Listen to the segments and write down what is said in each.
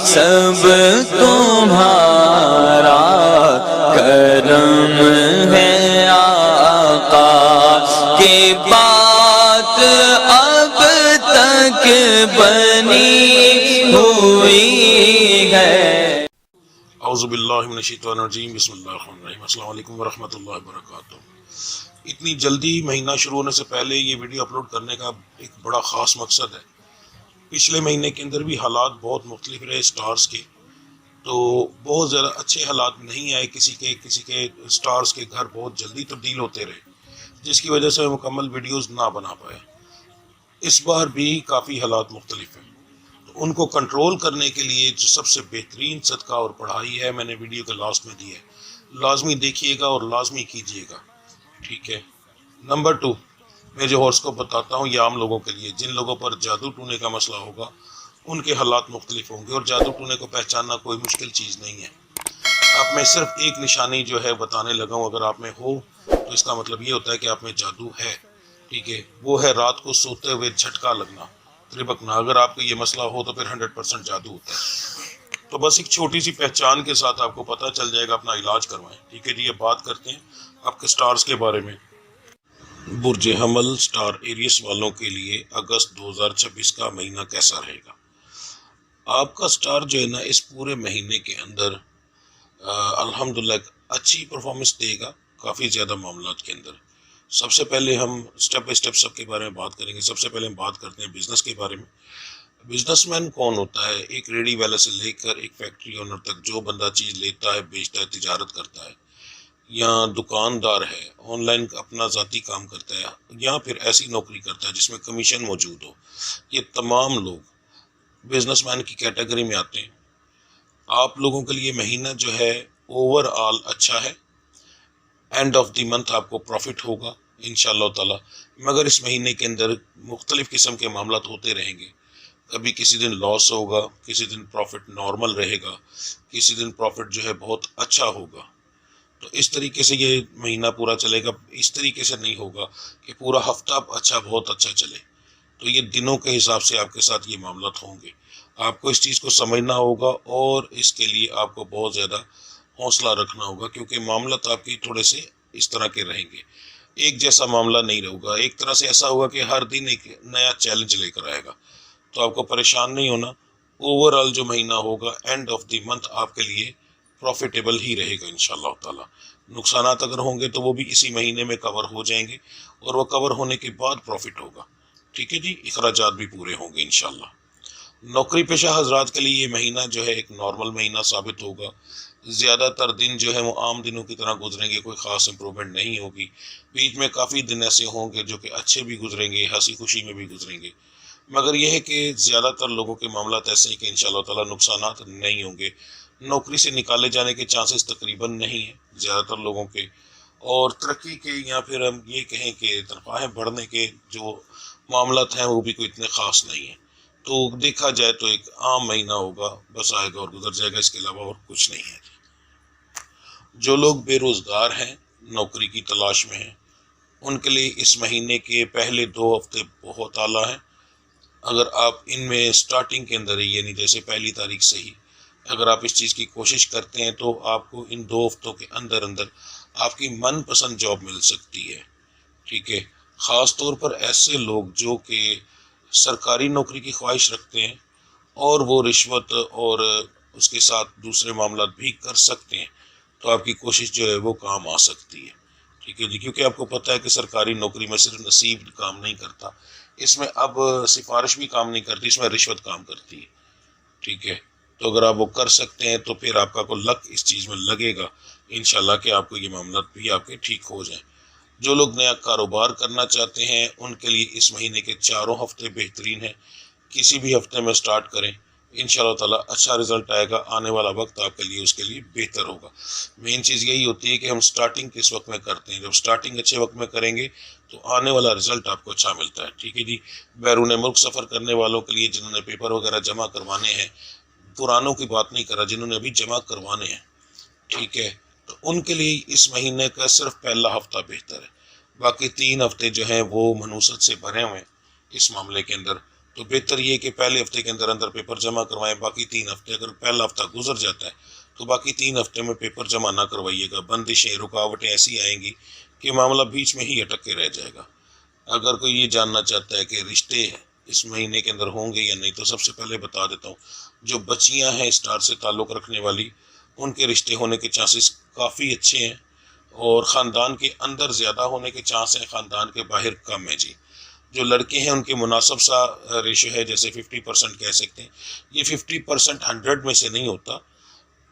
سب تمہارا کرم ہے آقا کی بات اب تک بنی ہوئی ہے۔ اعوذ باللہ من الشیطان الرجیم، بسم اللہ الرحمن الرحیم۔ السلام علیکم ورحمۃ اللہ وبرکاتہ۔ اتنی جلدی مہینہ شروع ہونے سے پہلے یہ ویڈیو اپلوڈ کرنے کا ایک بڑا خاص مقصد ہے۔ پچھلے مہینے کے اندر بھی حالات بہت مختلف رہے سٹارز کے، تو بہت زیادہ اچھے حالات نہیں آئے، کسی کے سٹارز کے گھر بہت جلدی تبدیل ہوتے رہے، جس کی وجہ سے مکمل ویڈیوز نہ بنا پائے۔ اس بار بھی کافی حالات مختلف ہیں، ان کو کنٹرول کرنے کے لیے جو سب سے بہترین صدقہ اور پڑھائی ہے، میں نے ویڈیو کے لاسٹ میں دی ہے، لازمی دیکھیے گا اور لازمی کیجیے گا، ٹھیک ہے۔ نمبر 2، میں جو ہارسکوپ بتاتا ہوں یہ عام لوگوں کے لیے، جن لوگوں پر جادو ٹونے کا مسئلہ ہوگا ان کے حالات مختلف ہوں گے، اور جادو ٹونے کو پہچاننا کوئی مشکل چیز نہیں ہے۔ آپ میں صرف ایک نشانی جو ہے بتانے لگا ہوں، اگر آپ میں ہو تو اس کا مطلب یہ ہوتا ہے کہ آپ میں جادو ہے، ٹھیک ہے۔ وہ ہے رات کو سوتے ہوئے جھٹکا لگنا، تربکنا۔ اگر آپ کو یہ مسئلہ ہو تو پھر 100% جادو ہوتا ہے۔ تو بس ایک چھوٹی سی پہچان کے ساتھ آپ کو پتہ چل جائے گا، اپنا علاج کروائیں، ٹھیک ہے جی۔ اب بات کرتے ہیں آپ کے سٹارز کے بارے میں۔ برج حمل سٹار ایریس والوں کے لیے اگست 2026 کا مہینہ کیسا رہے گا؟ آپ کا سٹار جو ہے نا اس پورے مہینے کے اندر الحمدللہ اچھی پرفارمنس دے گا کافی زیادہ معاملات کے اندر۔ سب سے پہلے ہم سٹیپ بائی سٹیپ سب کے بارے میں بات کریں گے۔ سب سے پہلے ہم بات کرتے ہیں بزنس کے بارے میں۔ بزنس مین کون ہوتا ہے؟ ایک ریڈی والے سے لے کر ایک فیکٹری اونر تک جو بندہ چیز لیتا ہے، بیچتا ہے، تجارت کرتا ہے، یا دکاندار ہے، آن لائن اپنا ذاتی کام کرتا ہے، یا پھر ایسی نوکری کرتا ہے جس میں کمیشن موجود ہو، یہ تمام لوگ بزنس مین کی کیٹیگری میں آتے ہیں۔ آپ لوگوں کے لیے مہینہ جو ہے اوور آل اچھا ہے، اینڈ آف دی منتھ آپ کو پروفٹ ہوگا انشاءاللہ تعالی، مگر اس مہینے کے اندر مختلف قسم کے معاملات ہوتے رہیں گے۔ کبھی کسی دن لاس ہوگا، کسی دن پروفٹ نارمل رہے گا، کسی دن پروفٹ جو ہے بہت اچھا ہوگا۔ تو اس طریقے سے یہ مہینہ پورا چلے گا، اس طریقے سے نہیں ہوگا کہ پورا ہفتہ اچھا بہت اچھا چلے۔ تو یہ دنوں کے حساب سے آپ کے ساتھ یہ معاملات ہوں گے۔ آپ کو اس چیز کو سمجھنا ہوگا اور اس کے لیے آپ کو بہت زیادہ حوصلہ رکھنا ہوگا، کیونکہ معاملات آپ کی تھوڑے سے اس طرح کے رہیں گے، ایک جیسا معاملہ نہیں رہے گا۔ ایک طرح سے ایسا ہوگا کہ ہر دن ایک نیا چیلنج لے کر آئے گا، تو آپ کو پریشان نہیں ہونا۔ اوور آل جو مہینہ ہوگا اینڈ آف دی منتھ آپ کے لیے پروفیٹیبل ہی رہے گا انشاءاللہ تعالی۔ نقصانات اگر ہوں گے تو وہ بھی اسی مہینے میں کور ہو جائیں گے، اور وہ کور ہونے کے بعد پروفٹ ہوگا، ٹھیک ہے جی۔ اخراجات بھی پورے ہوں گے انشاءاللہ۔ نوکری پیشہ حضرات کے لیے یہ مہینہ جو ہے ایک نارمل مہینہ ثابت ہوگا۔ زیادہ تر دن جو ہے وہ عام دنوں کی طرح گزریں گے، کوئی خاص امپرومنٹ نہیں ہوگی۔ بیچ میں کافی دن ایسے ہوں گے جو کہ اچھے بھی گزریں گے، ہنسی خوشی میں بھی گزریں گے، مگر یہ ہے کہ زیادہ تر لوگوں کے معاملات ایسے ہیں کہ انشاءاللہ تعالی نقصانات نہیں ہوں گے۔ نوکری سے نکالے جانے کے چانسز تقریباً نہیں ہیں زیادہ تر لوگوں کے، اور ترقی کے یا پھر ہم یہ کہیں کہ تنخواہیں بڑھنے کے جو معاملات ہیں وہ بھی کوئی اتنے خاص نہیں ہیں۔ تو دیکھا جائے تو ایک عام مہینہ ہوگا، بس آئے گا اور گزر جائے گا، اس کے علاوہ اور کچھ نہیں ہے۔ جو لوگ بے روزگار ہیں، نوکری کی تلاش میں ہیں، ان کے لیے اس مہینے کے پہلے 2 ہفتے بہت اعلیٰ ہیں۔ اگر آپ ان میں سٹارٹنگ کے اندر ہی، یعنی جیسے 1 تاریخ سے ہی اگر آپ اس چیز کی کوشش کرتے ہیں تو آپ کو ان 2 ہفتوں کے اندر آپ کی من پسند جاب مل سکتی ہے، ٹھیک ہے۔ خاص طور پر ایسے لوگ جو کہ سرکاری نوکری کی خواہش رکھتے ہیں اور وہ رشوت اور اس کے ساتھ دوسرے معاملات بھی کر سکتے ہیں، تو آپ کی کوشش جو ہے وہ کام آ سکتی ہے، ٹھیک ہے جی۔ کیونکہ آپ کو پتہ ہے کہ سرکاری نوکری میں صرف نصیب کام نہیں کرتا، اس میں اب سفارش بھی کام نہیں کرتی، اس میں رشوت کام کرتی ہے، ٹھیک ہے۔ تو اگر آپ وہ کر سکتے ہیں تو پھر آپ کا کو لک اس چیز میں لگے گا انشاءاللہ کہ آپ کو یہ معاملات بھی آپ کے ٹھیک ہو جائیں۔ جو لوگ نیا کاروبار کرنا چاہتے ہیں ان کے لیے اس مہینے کے 4 ہفتے بہترین ہیں۔ کسی بھی ہفتے میں سٹارٹ کریں، انشاءاللہ تعالی اچھا رزلٹ آئے گا، آنے والا وقت آپ کے لیے اس کے لیے بہتر ہوگا۔ مین چیز یہی ہوتی ہے کہ ہم سٹارٹنگ کس وقت میں کرتے ہیں۔ جب سٹارٹنگ اچھے وقت میں کریں گے تو آنے والا رزلٹ آپ کو اچھا ملتا ہے، ٹھیک ہے جی۔ بیرون ملک سفر کرنے والوں کے لیے جنہوں نے پیپر وغیرہ جمع کروانے ہیں، پرانوں کی بات نہیں کر رہا، جنہوں نے ابھی جمع کروانے ہیں، ٹھیک ہے، تو ان کے لیے اس مہینے کا صرف پہلا ہفتہ بہتر ہے۔ باقی 3 ہفتے جو ہیں وہ منوست سے بھرے ہوئے ہیں اس معاملے کے اندر، تو بہتر یہ کہ پہلے ہفتے کے اندر اندر پیپر جمع کروائیں. باقی 3 ہفتے اگر پہلا ہفتہ گزر جاتا ہے تو باقی 3 ہفتے میں پیپر جمع نہ کروائیے گا. بندشیں رکاوٹیں ایسی آئیں گی کہ معاملہ بیچ میں ہی اٹک کے رہ جائے گا. اگر کوئی یہ جاننا چاہتا ہے کہ رشتے اس مہینے کے اندر ہوں گے یا نہیں، تو سب سے پہلے بتا دیتا ہوں، جو بچیاں ہیں اسٹار سے تعلق رکھنے والی، ان کے رشتے ہونے کے چانسز کافی اچھے ہیں، اور خاندان کے اندر زیادہ ہونے کے چانس ہیں، خاندان کے باہر کم ہے جی. جو لڑکے ہیں ان کے مناسب سا ریشو ہے، جیسے 50% کہہ سکتے ہیں. یہ 50% 100 میں سے نہیں ہوتا،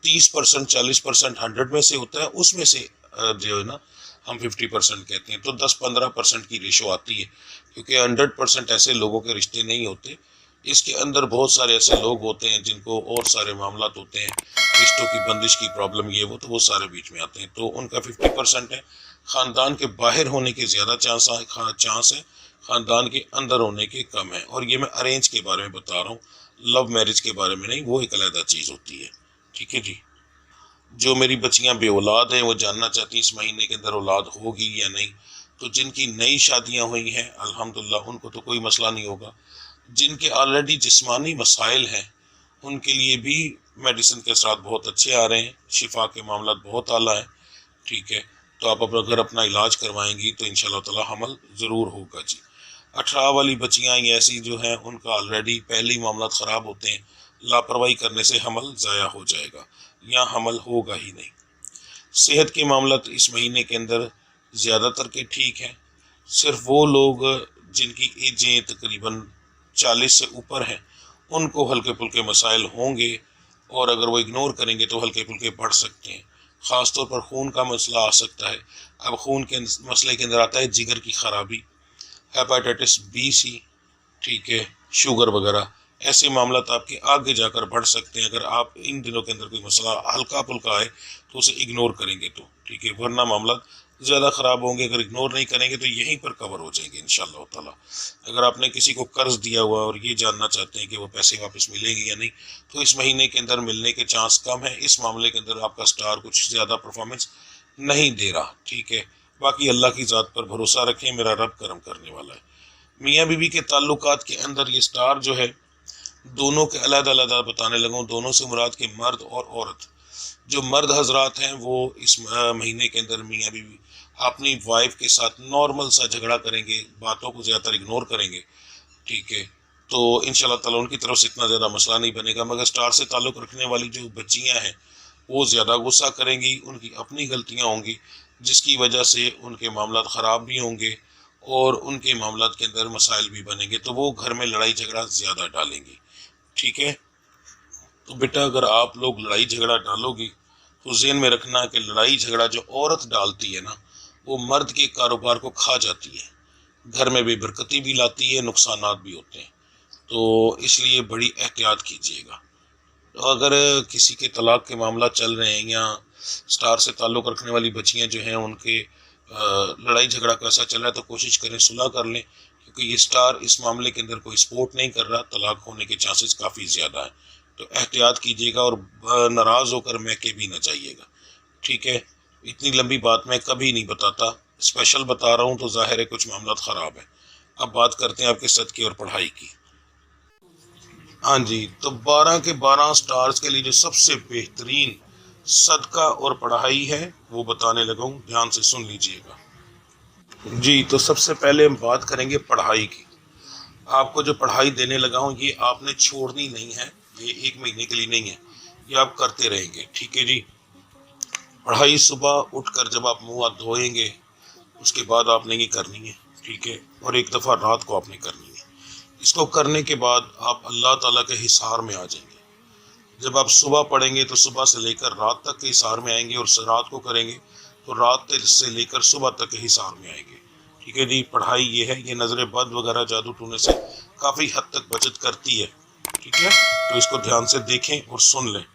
30% 40% 100 میں سے ہوتا ہے. اس میں سے جو ہے نا ہم 50% کہتے ہیں. تو 10-15% کی ریشو آتی ہے، کیونکہ 100% ایسے لوگوں کے رشتے نہیں ہوتے. اس کے اندر بہت سارے ایسے لوگ ہوتے ہیں جن کو اور سارے معاملات ہوتے ہیں، رشتوں کی بندش کی پرابلم، یہ وہ، تو وہ سارے بیچ میں آتے ہیں. تو ان کا 50% ہے. خاندان کے باہر ہونے کے زیادہ چانس ہے، خاندان کے اندر ہونے کے کم ہے. اور یہ میں ارینج کے بارے میں بتا رہا ہوں، لو میرج کے بارے میں نہیں، وہ ایک علیحدہ چیز ہوتی ہے. ٹھیک ہے جی. جو میری بچیاں بے اولاد ہیں وہ جاننا چاہتی ہیں اس مہینے کے اندر اولاد ہوگی یا نہیں. تو جن کی نئی شادیاں ہوئی ہیں الحمدللہ ان کو تو کوئی مسئلہ نہیں ہوگا. جن کے آلریڈی جسمانی مسائل ہیں ان کے لیے بھی میڈیسن کے اثرات بہت اچھے آ رہے ہیں، شفا کے معاملات بہت اعلیٰ ہیں. ٹھیک ہے. تو آپ اگر اپنا علاج کروائیں گی تو انشاءاللہ تعالی حمل ضرور ہوگا جی. 18 والی بچیاں ایسی جو ہیں ان کا آلریڈی پہلے ہی معاملات خراب ہوتے ہیں، لاپرواہی کرنے سے حمل ضائع ہو جائے گا یا حمل ہوگا ہی نہیں. صحت کے معاملات اس مہینے کے اندر زیادہ تر کے ٹھیک ہیں. صرف وہ لوگ جن کی ایجیں تقریباً 40 سے اوپر ہیں ان کو ہلکے پھلکے مسائل ہوں گے، اور اگر وہ اگنور کریں گے تو ہلکے پھلکے بڑھ سکتے ہیں. خاص طور پر خون کا مسئلہ آ سکتا ہے. اب خون کے مسئلے کے اندر آتا ہے جگر کی خرابی، ہیپاٹائٹس بی سی، ٹھیک ہے، شوگر وغیرہ. ایسے معاملات آپ کے آگے جا کر بڑھ سکتے ہیں اگر آپ ان دنوں کے اندر کوئی مسئلہ ہلکا پھلکا آئے تو اسے اگنور کریں گے تو ٹھیک ہے، ورنہ معاملات زیادہ خراب ہوں گے. اگر اگنور نہیں کریں گے تو یہیں پر کور ہو جائیں گے انشاءاللہ تعالی. اگر آپ نے کسی کو قرض دیا ہوا اور یہ جاننا چاہتے ہیں کہ وہ پیسے واپس ملیں گے یا نہیں، تو اس مہینے کے اندر ملنے کے چانس کم ہیں. اس معاملے کے اندر آپ کا سٹار کچھ زیادہ پرفارمنس نہیں دے رہا. ٹھیک ہے. باقی اللہ کی ذات پر بھروسہ رکھیں، میرا رب کرم کرنے والا ہے. میاں بیوی کے تعلقات کے اندر یہ سٹار جو ہے دونوں کے علیحدہ علیحدہ بتانے لگا ہوں. دونوں سے مراد کے مرد اور عورت. جو مرد حضرات ہیں وہ اس مہینے کے اندر میاں بیوی اپنی وائف کے ساتھ نارمل سا جھگڑا کریں گے، باتوں کو زیادہ تر اگنور کریں گے. ٹھیک ہے. تو انشاءاللہ تعالیٰ ان کی طرف سے اتنا زیادہ مسئلہ نہیں بنے گا. مگر سٹار سے تعلق رکھنے والی جو بچیاں ہیں وہ زیادہ غصہ کریں گی، ان کی اپنی غلطیاں ہوں گی جس کی وجہ سے ان کے معاملات خراب بھی ہوں گے اور ان کے معاملات کے اندر مسائل بھی بنیں گے. تو وہ گھر میں لڑائی جھگڑا زیادہ ڈالیں گی. ٹھیک ہے. تو بیٹا اگر آپ لوگ لڑائی جھگڑا ڈالو گی تو ذہن میں رکھنا کہ لڑائی جھگڑا جو عورت ڈالتی ہے نا وہ مرد کے کاروبار کو کھا جاتی ہے، گھر میں بے برکتی بھی لاتی ہے، نقصانات بھی ہوتے ہیں. تو اس لیے بڑی احتیاط کیجیے گا. اگر کسی کے طلاق کے معاملات چل رہے ہیں یا سٹار سے تعلق رکھنے والی بچیاں جو ہیں ان کے لڑائی جھگڑا کیسا چل رہا ہے تو کوشش کریں صلح کر لیں، کیونکہ یہ سٹار اس معاملے کے اندر کوئی سپورٹ نہیں کر رہا. طلاق ہونے کے چانسز کافی زیادہ ہیں. تو احتیاط کیجیے گا اور ناراض ہو کر میکے بھی نہ جائیے گا. ٹھیک ہے. اتنی لمبی بات میں کبھی نہیں بتاتا، اسپیشل بتا رہا ہوں تو ظاہر ہے کچھ معاملات خراب ہیں. اب بات کرتے ہیں آپ کے صدقے اور پڑھائی کی. ہاں جی. تو 12 کے 12 سٹارز کے لیے جو سب سے بہترین صدقہ اور پڑھائی ہے وہ بتانے لگا ہوں، دھیان سے سن لیجئے گا. جی. تو سب سے پہلے ہم بات کریں گے پڑھائی کی. آپ کو جو پڑھائی دینے لگا ہوں یہ آپ نے چھوڑنی نہیں ہے، یہ 1 مہینے کے لیے نہیں ہے، یہ آپ کرتے رہیں گے. ٹھیک ہے جی. پڑھائی صبح اٹھ کر جب آپ منہ ہاتھ دھوئیں گے اس کے بعد آپ نے یہ کرنی ہے. ٹھیک ہے. اور ایک دفعہ رات کو آپ نے کرنی ہے. اس کو کرنے کے بعد آپ اللہ تعالیٰ کے حصار میں آ جائیں گے. جب آپ صبح پڑھیں گے تو صبح سے لے کر رات تک کے حصار میں آئیں گے، اور رات کو کریں گے تو رات سے لے کر صبح تک کے حصار میں آئیں گے. ٹھیک ہے جی. پڑھائی یہ ہے، یہ نظر بد وغیرہ جادو ٹونے سے کافی حد تک بچت کرتی ہے. ٹھیک ہے. تو اس کو دھیان سے دیکھیں اور سن لیں.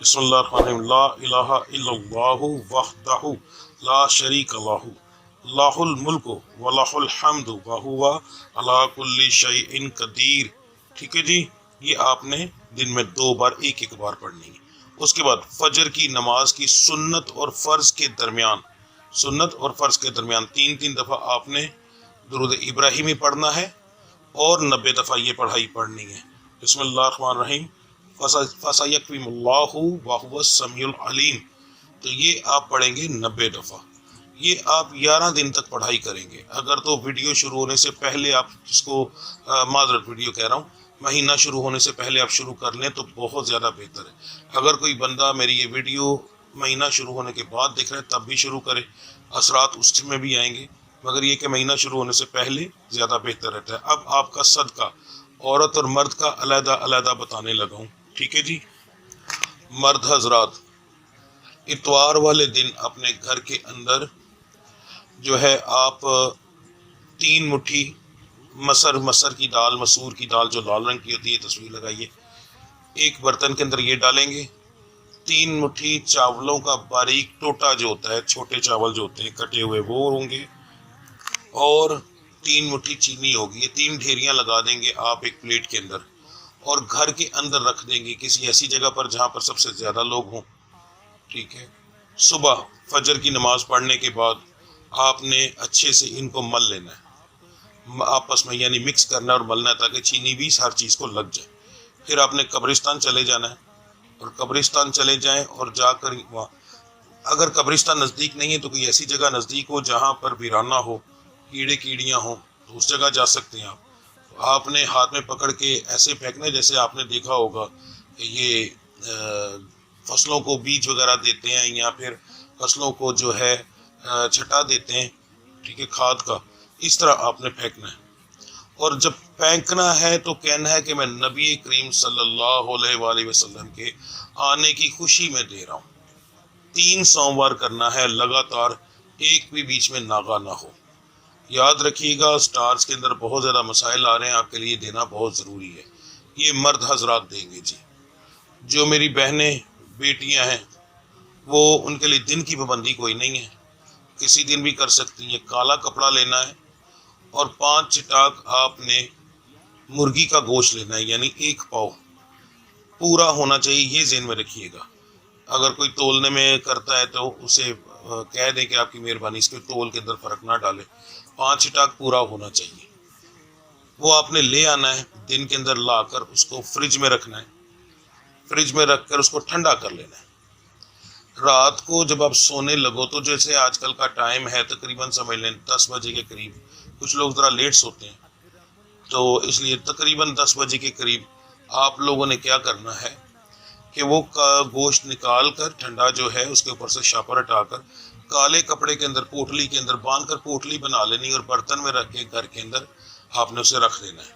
بسم اللہ الرحمن الرحیم. لا الہ الا اللہ وحدہ لا شریک لہ لہ الملک ولہ الحمد وہو علی کل شیء قدیر. ٹھیک ہے جی. یہ آپ نے دن میں 2 بار ایک بار پڑھنی ہے. اس کے بعد فجر کی نماز کی سنت اور فرض کے درمیان 3 دفعہ آپ نے درود ابراہیمی پڑھنا ہے، اور 90 دفعہ یہ پڑھائی پڑھنی ہے۔ بسم اللہ الرحمن الرحیم، فَسَيَكْفِيهِمُ اللَّهُ وَهُوَ السَّمِيعُ الْعَلِيمُ، تو یہ آپ پڑھیں گے 90 دفعہ۔ یہ آپ 11 دن تک پڑھائی کریں گے۔ اگر تو ویڈیو شروع ہونے سے پہلے آپ اس کو معذرت ویڈیو کہہ رہا ہوں، مہینہ شروع ہونے سے پہلے آپ شروع کر لیں تو بہت زیادہ بہتر ہے۔ اگر کوئی بندہ میری یہ ویڈیو مہینہ شروع ہونے کے بعد دیکھ رہا ہے تب بھی شروع کرے، اثرات اس میں بھی آئیں گے، مگر یہ کہ مہینہ شروع ہونے سے پہلے زیادہ بہتر رہتا ہے۔ اب آپ کا صدقہ عورت اور مرد کا علیحدہ علیحدہ بتانے لگا ہوں، ٹھیک ہے جی۔ مرد حضرات، اتوار والے دن اپنے گھر کے اندر جو ہے آپ 3 مٹھی مسر کی دال، مسور کی دال جو لال رنگ کی ہوتی ہے، تصویر لگائیے، ایک برتن کے اندر یہ ڈالیں گے۔ 3 مٹھی چاولوں کا باریک ٹوٹا جو ہوتا ہے، چھوٹے چاول جو ہوتے ہیں کٹے ہوئے وہ ہوں گے، اور 3 مٹھی چینی ہوگی۔ یہ 3 ڈھیریاں لگا دیں گے آپ ایک پلیٹ کے اندر، اور گھر کے اندر رکھ دیں گے کسی ایسی جگہ پر جہاں پر سب سے زیادہ لوگ ہوں، ٹھیک ہے۔ صبح فجر کی نماز پڑھنے کے بعد آپ نے اچھے سے ان کو مل لینا ہے، آپس میں یعنی مکس کرنا ہے اور ملنا ہے تاکہ چینی بھی ہر چیز کو لگ جائے۔ پھر آپ نے قبرستان چلے جانا ہے، اور قبرستان چلے جائیں اور جا کر وہاں، اگر قبرستان نزدیک نہیں ہے تو کوئی ایسی جگہ نزدیک ہو جہاں پر ویرانہ ہو، کیڑے کیڑیاں ہوں، تو اس جگہ جا سکتے ہیں آپ نے ہاتھ میں پکڑ کے ایسے پھینکنا ہے جیسے آپ نے دیکھا ہوگا کہ یہ فصلوں کو بیج وغیرہ دیتے ہیں یا پھر فصلوں کو جو ہے چھٹا دیتے ہیں، ٹھیک ہے، کھاد کا، اس طرح آپ نے پھینکنا ہے۔ اور جب پھینکنا ہے تو کہنا ہے کہ میں نبی کریم صلی اللہ علیہ وآلہ وسلم کے آنے کی خوشی میں دے رہا ہوں۔ 3 سوموار کرنا ہے لگاتار، ایک بھی بیچ میں ناغہ نہ ہو۔ یاد رکھیے گا، سٹارز کے اندر بہت زیادہ مسائل آ رہے ہیں، آپ کے لیے دینا بہت ضروری ہے۔ یہ مرد حضرات دیں گے جی۔ جو میری بہنیں بیٹیاں ہیں وہ ان کے لیے دن کی پابندی کوئی نہیں ہے، کسی دن بھی کر سکتی ہیں۔ کالا کپڑا لینا ہے اور 5 چٹاک آپ نے مرغی کا گوشت لینا ہے، یعنی 1 پاؤ پورا ہونا چاہیے، یہ ذہن میں رکھیے گا۔ اگر کوئی تولنے میں کرتا ہے تو اسے کہہ دیں کہ آپ کی مہربانی اس کے تول کے اندر فرق نہ ڈالے، 5 چٹاک پورا ہونا چاہیے۔ وہ آپ نے لے آنا ہے، دن کے اندر لا کر اس کو فریج میں رکھنا ہے، فریج میں رکھ کر اس کو ٹھنڈا کر لینا ہے۔ رات کو جب آپ سونے لگو تو جیسے آج کل کا ٹائم ہے تقریباً سمجھ لیں 10 بجے کے قریب، کچھ لوگ ذرا لیٹ سوتے ہیں تو اس لیے تقریباً 10 بجے کے قریب آپ لوگوں نے کیا کرنا ہے کہ وہ گوشت نکال کر ٹھنڈا جو ہے اس کے اوپر سے شاپر ہٹا کر کالے کپڑے کے اندر پوٹلی کے اندر باندھ کر پوٹلی بنا لینی، اور برتن میں رکھ کے گھر کے اندر آپ نے اسے رکھ دینا ہے،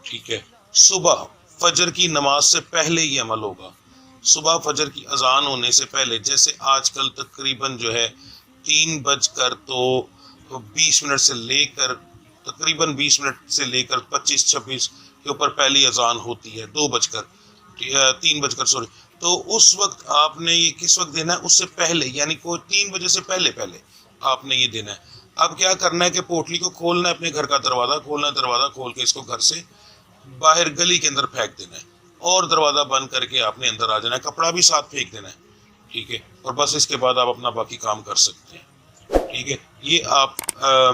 ٹھیک ہے۔ صبح فجر کی نماز سے پہلے یہ عمل ہوگا، صبح فجر کی اذان ہونے سے پہلے، جیسے آج کل تقریباً جو ہے 3:20 سے لے کر تقریباً 20 منٹ سے لے کر 25-26 کے اوپر پہلی اذان ہوتی ہے، 3 بج کر تو اس وقت آپ نے یہ کس وقت دینا ہے؟ اس سے پہلے، یعنی کوئی 3 بجے سے پہلے آپ نے یہ دینا ہے۔ اب کیا کرنا ہے کہ پوٹلی کو کھولنا ہے، اپنے گھر کا دروازہ کھولنا ہے، دروازہ کھول کے اس کو گھر سے باہر گلی کے اندر پھینک دینا ہے، اور دروازہ بند کر کے آپ نے اندر آ جانا ہے، کپڑا بھی ساتھ پھینک دینا ہے، ٹھیک ہے، اور بس اس کے بعد آپ اپنا باقی کام کر سکتے ہیں، ٹھیک ہے۔ یہ آپ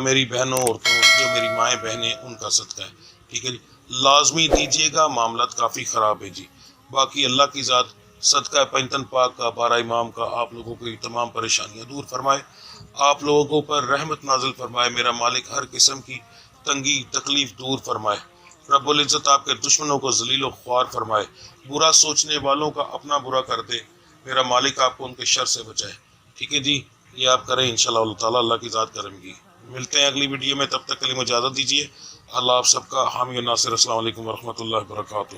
میری بہنوں عورتوں جو میری مائیں بہنیں ان کا صدقہ ہے، ٹھیک ہے جی، لازمی دیجیے گا، معاملات کافی خراب ہے جی۔ باقی اللہ کی ذات صدقہ پنجتن پاک کا، 12 امام کا آپ لوگوں کی تمام پریشانیاں دور فرمائے، آپ لوگوں پر رحمت نازل فرمائے، میرا مالک ہر قسم کی تنگی تکلیف دور فرمائے، رب العزت آپ کے دشمنوں کو ذلیل و خوار فرمائے، برا سوچنے والوں کا اپنا برا کر دے، میرا مالک آپ کو ان کے شر سے بچائے، ٹھیک ہے جی۔ یہ آپ کریں انشاءاللہ اللہ تعالیٰ، اللہ کی ذات کرم گی۔ ملتے ہیں اگلی ویڈیو میں، تب تک کے لیے مجھے اجازت دیجیے۔ اللہ آپ سب کا حامی و ناصر۔ السلام علیکم ورحمۃ اللہ وبرکاتہ۔